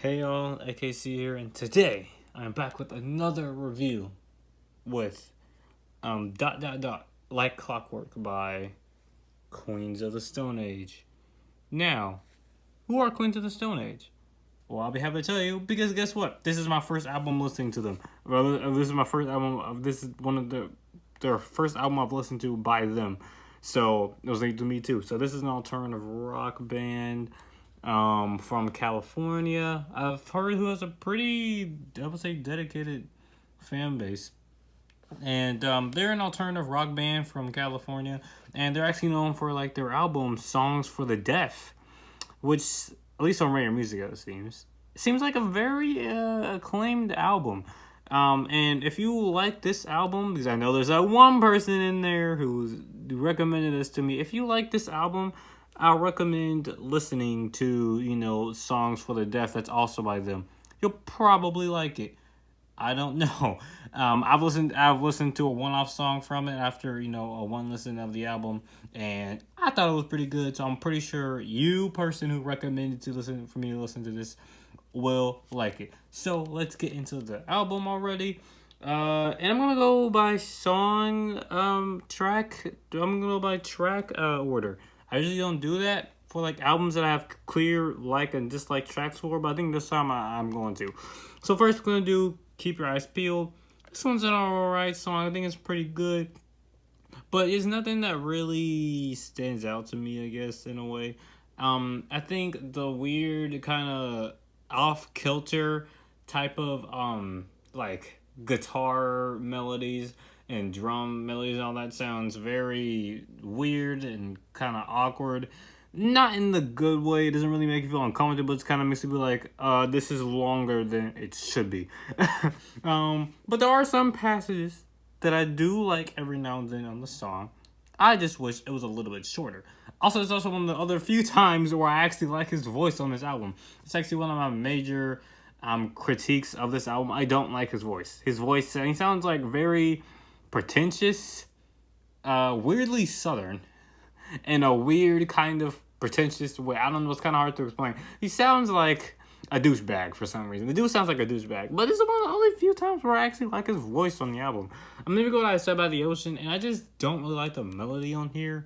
Hey y'all, AKC here, and today I'm back with another review with like Clockwork by Queens of the Stone Age. Now, who are Queens of the Stone Age? Well, I'll be happy to tell you because guess what? This is my first album listening to them. This is my first album. This is one of their first album I've listened to by them. So it was linked to me too. So this is an alternative rock band from California. I've heard who has a pretty, I would say, dedicated fan base. And they're an alternative rock band from California, and they're actually known for like their album "Songs for the Deaf," which, at least on Rare Music, it seems like a very acclaimed album. And if you like this album, because I know there's that one person in there who recommended this to me. If you like this album, I'll recommend listening to, Songs for the Deaf. That's also by them. You'll probably like it. I don't know. I've listened to a one-off song from it after, a one listen of the album, and I thought it was pretty good. So I'm pretty sure you, person who recommended for me to listen to this, will like it. So let's get into the album already. And I'm gonna go by track. I'm gonna go by track order. I usually don't do that for like albums that I have clear like and dislike tracks for, but I think this time I'm going to. So first we're gonna do "Keep Your Eyes Peeled." This one's an alright song. I think it's pretty good, but it's nothing that really stands out to me, I guess, in a way. I think the weird kind of off kilter type of like guitar melodies and drum melodies and all that sounds very weird and kind of awkward. Not in the good way. It doesn't really make you feel uncomfortable. It kind of makes you be like, this is longer than it should be. But there are some passages that I do like every now and then on the song. I just wish it was a little bit shorter. Also, it's also one of the other few times where I actually like his voice on this album. It's actually one of my major critiques of this album. I don't like his voice. He sounds like very pretentious, weirdly southern, in a weird kind of pretentious way. I don't know, it's kind of hard to explain. He sounds like a douchebag for some reason. The dude sounds like a douchebag. But this is one of the only few times where I actually like his voice on the album. I'm gonna go to I Said by the Ocean, and I just don't really like the melody on here.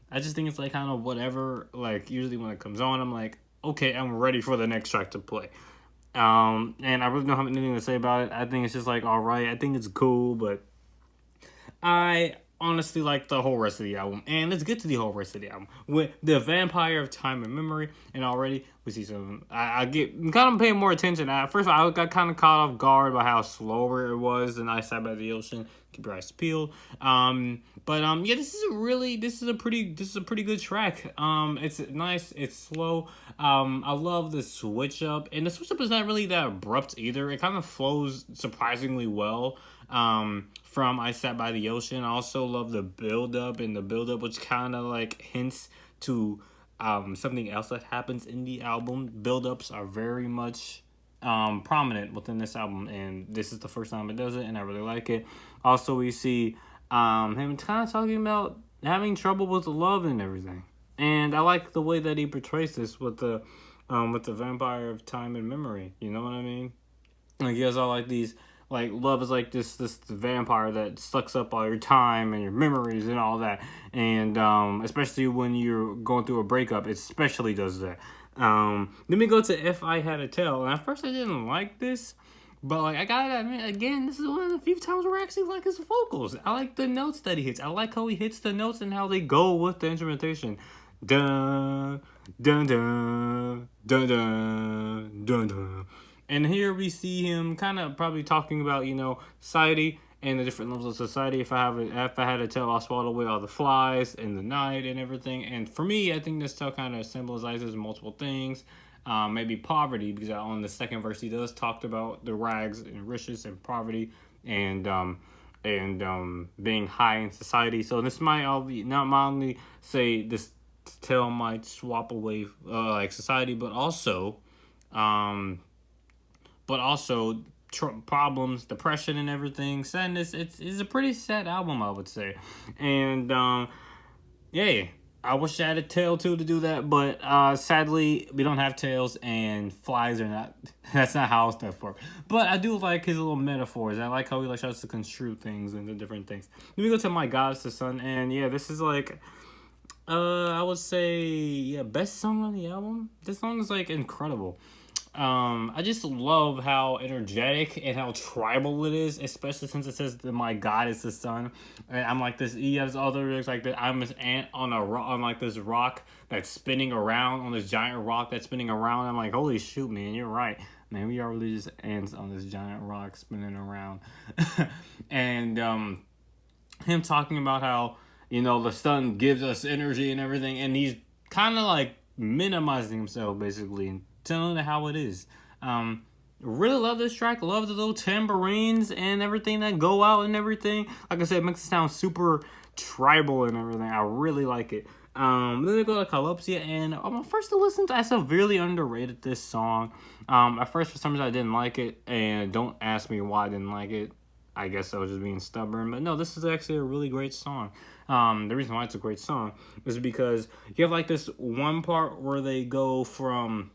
I just think it's like kind of whatever. Like usually when it comes on, I'm like, okay, I'm ready for the next track to play. And I really don't have anything to say about it. I think it's just like alright. I think it's cool, but I honestly like the whole rest of the album. And let's get to the whole rest of the album with the Vampyre of Time and Memory. And already we see some. I'm kind of paying more attention. First of all, I got kind of caught off guard by how slower it was than I Sat by the Ocean. Keep Your Eyes Peeled. Yeah, this is a pretty good track. It's nice. It's slow. I love the switch up, and the switch up is not really that abrupt either. It kind of flows surprisingly well. From I Sat by the Ocean. I also love the build up, which kind of like hints to something else that happens in the album. Build ups are very much prominent within this album, and this is the first time it does it, and I really like it. Also, we see him kind of talking about having trouble with love and everything, and I like the way that he portrays this with the Vampyre of Time and Memory. You know what I mean? Like, he has all like these. Like, love is like this vampire that sucks up all your time and your memories and all that. And especially when you're going through a breakup, it especially does that. Let me go to If I Had a Tell. And at first I didn't like this. But, like, I gotta admit, again, this is one of the few times where I actually like his vocals. I like the notes that he hits. I like how he hits the notes and how they go with the instrumentation. Dun, dun, dun, dun, dun, dun, dun. And here we see him kind of probably talking about, society and the different levels of society. If I had to tell, I'll swallow away all the flies in the night and everything. And for me, I think this tell kind of symbolizes multiple things. Maybe poverty, because on the second verse he does talk about the rags and riches and poverty and being high in society. So this might all be not only say this tale might swap away like society, but also problems, depression, and everything, sadness. It's a pretty sad album, I would say. And yeah, I wish I had a tail too to do that, but sadly we don't have tails, and flies are not. That's not how stuff works. But I do like his little metaphors. I like how he like tries to construe things into different things. Let me go to My God Is the Sun, and yeah, this is like, I would say, yeah, best song on the album. This song is like incredible. I just love how energetic and how tribal it is, especially since it says that my God is the sun. And I'm like this. He has other lyrics like that. I'm this ant on on like this rock that's spinning around, on this giant rock that's spinning around. I'm like, holy shoot, man, you're right. Man, we are really just ants on this giant rock spinning around. And him talking about how, you know, the sun gives us energy and everything, and he's kind of like minimizing himself basically and telling it how it is. Really love this track. Love the little tambourines and everything that go out and everything. Like I said, it makes it sound super tribal and everything. I really like it. Then they go to Kalopsia, and first to listen to, I severely underrated this song. At first, for some reason, I didn't like it, and don't ask me why I didn't like it. I guess I was just being stubborn, but no, this is actually a really great song. The reason why it's a great song is because you have like this one part where they go from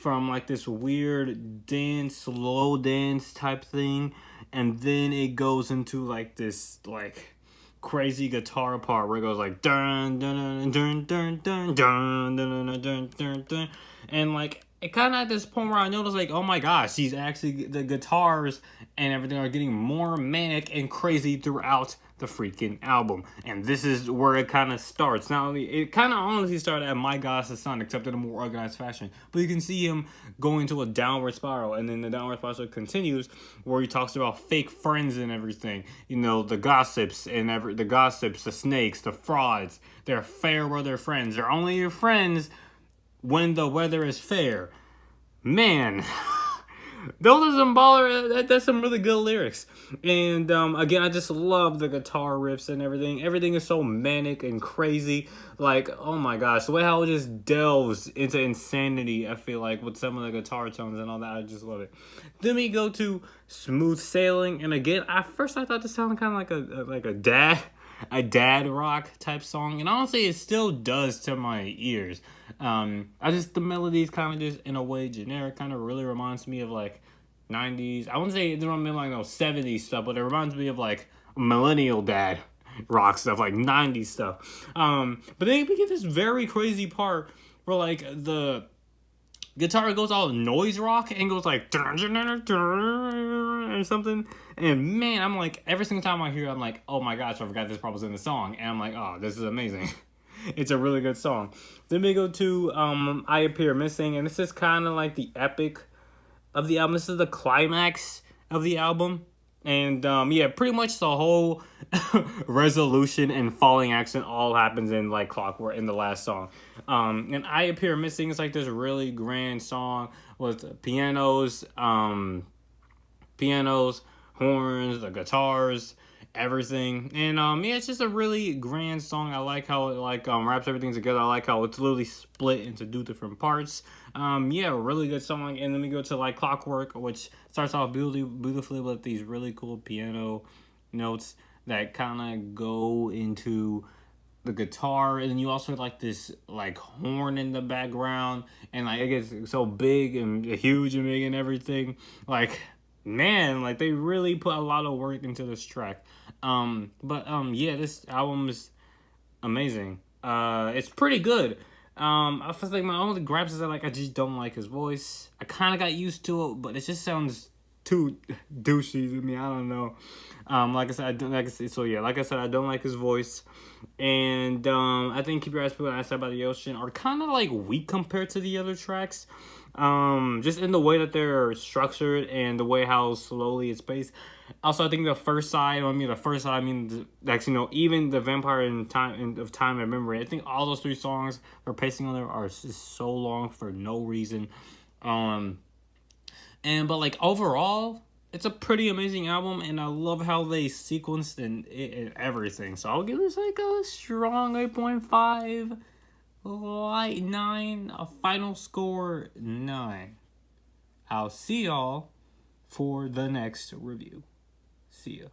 like this weird dance, slow dance type thing, and then it goes into like this like crazy guitar part where it goes like dun dun dun dun dun dun dun dun dun dun dun, and like it kind of at this point where I noticed like, oh my gosh, he's actually, the guitars and everything are getting more manic and crazy throughout the freaking album. And this is where it kind of starts. Not only, it kind of honestly started at My God Is the Sun, except in a more organized fashion. But you can see him going to a downward spiral, and then the downward spiral continues where he talks about fake friends and everything. You know, the gossips and the snakes, the frauds. They're Fairweather friends. They're only your friends when the weather is fair. Man, those are some baller. That's some really good lyrics. And again, I just love the guitar riffs and everything. Everything is so manic and crazy. Like, oh my gosh, the way how it just delves into insanity, I feel like, with some of the guitar tones and all that. I just love it. Then we go to Smooth Sailing, and again, at first I thought this sounded kind of like a dad rock type song, and honestly it still does to my ears. The melodies kind of just in a way generic, kind of really reminds me of like 90s. I wouldn't say it reminds me of like no 70s stuff, but it reminds me of like millennial dad rock stuff, like 90s stuff. But then we get this very crazy part where like the guitar goes all noise rock and goes like or something. And man, I'm like, every single time I hear it, I'm like, oh my gosh, I forgot this part was in the song. And I'm like, oh, this is amazing. It's a really good song. Then we go to I Appear Missing, and this is kind of like the epic of the album. This is the climax of the album. And yeah, pretty much the whole resolution and falling accent all happens in like Clockwork in the last song. And I Appear Missing is like this really grand song with pianos, horns, the guitars, everything. And yeah, it's just a really grand song. I like how it like wraps everything together. I like how it's literally split into two different parts. Yeah, really good song. And then we go to like Clockwork, which starts off beautifully with these really cool piano notes that kind of go into the guitar, and then you also have like this like horn in the background, and like it gets so big and huge and big and everything. Like, man, like they really put a lot of work into this track. Yeah, this album is amazing. It's pretty good. I feel like my only gripes is that like I just don't like his voice. I kind of got used to it, but it just sounds too douchey to me. I don't know. Like I said, I don't like. So yeah, like I said, I don't like his voice, and I think Keep Your Eyes Peeled and Outside by the Ocean are kind of like weak compared to the other tracks. Just in the way that they're structured and the way how slowly it's paced. Also, I think the first side, even the Vampyre and Time and Memory, I think all those three songs are pacing on there are just so long for no reason. But like overall, it's a pretty amazing album, and I love how they sequenced and everything. So I'll give this like a strong 8.5. Light 9, a final score 9. I'll see y'all for the next review. See ya.